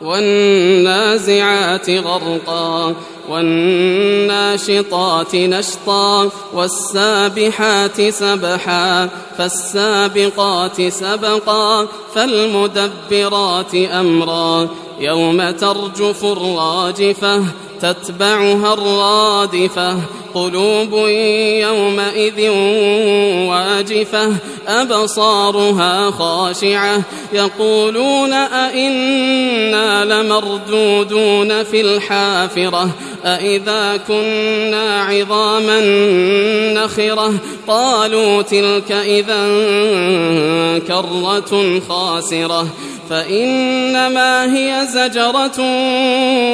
والنازعات غرقا والناشطات نشطا والسابحات سبحا فالسابقات سبقا فالمدبرات أمرا يوم ترجف الراجفة تتبعها الرادفة قلوب يومئذ واجفة أبصارها خاشعة يقولون أئنا لمردودون في الحافرة أئذا كنا عظاما نخرة قالوا تلك إذا كرة خاسرة فإنما هي زجرة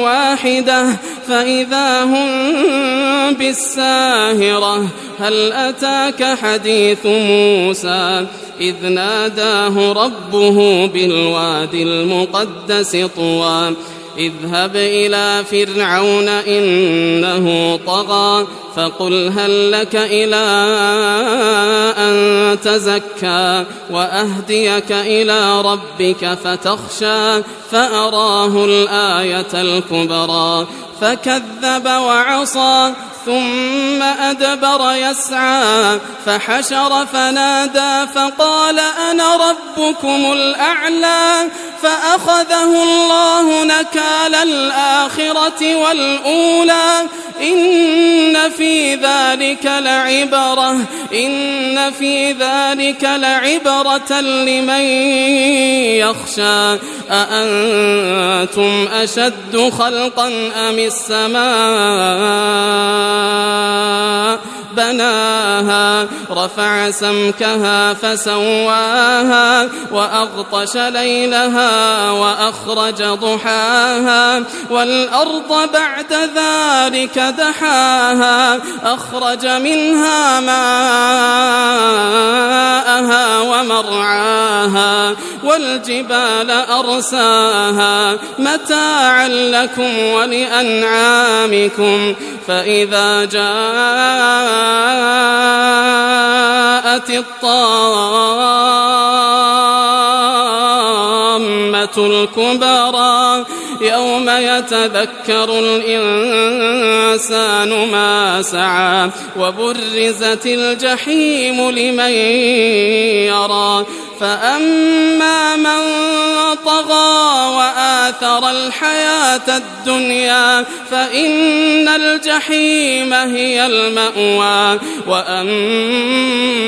واحدة فإذا هم بالساهرة هل أتاك حديث موسى إذ ناداه ربه بالوادي المقدس طوى اذهب إلى فرعون إنه طغى فقل هل لك إلى أن تزكى وأهديك إلى ربك فتخشى فأراه الآية الكبرى فكذب وعصى ثم أدبر يسعى فحشر فنادى فقال أنا ربكم الأعلى فأخذه الله نكال الآخرة والأولى إن في ذلك لعبرة لمن يخشى أأنتم أشد خلقا أم السماء بناها رفع سمكها فسواها وأغطش ليلها وأخرج ضحاها والأرض بعد ذلك دحاها أخرج منها ماءها ومرعاها والجبال أرساها متاعا لكم ولأنعامكم فإذا جاءت الطامة الكبرى يوم يتذكر الإنسان ما سعى وبرزت الجحيم لمن يرى فأما من طغى وآثر الحياة الدنيا فإن الجحيم هي المأوى وأما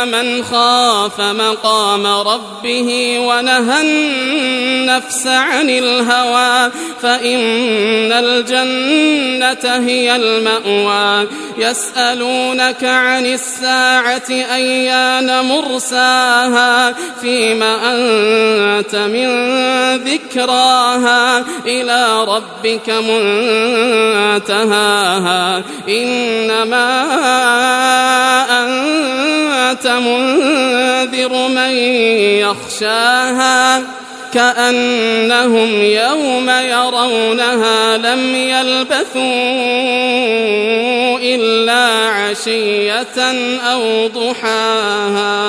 من خاف مقام ربه ونهى النفس عن الهوى فإن الجنة هي المأوى يسألونك عن الساعة أيان مرساها فيما أنت من ذكراها إلى ربك منتهاها إنما أنت منذر من يخشاها كأنهم يوم يرونها لم يلبثوا إلا عشية أو ضحاها.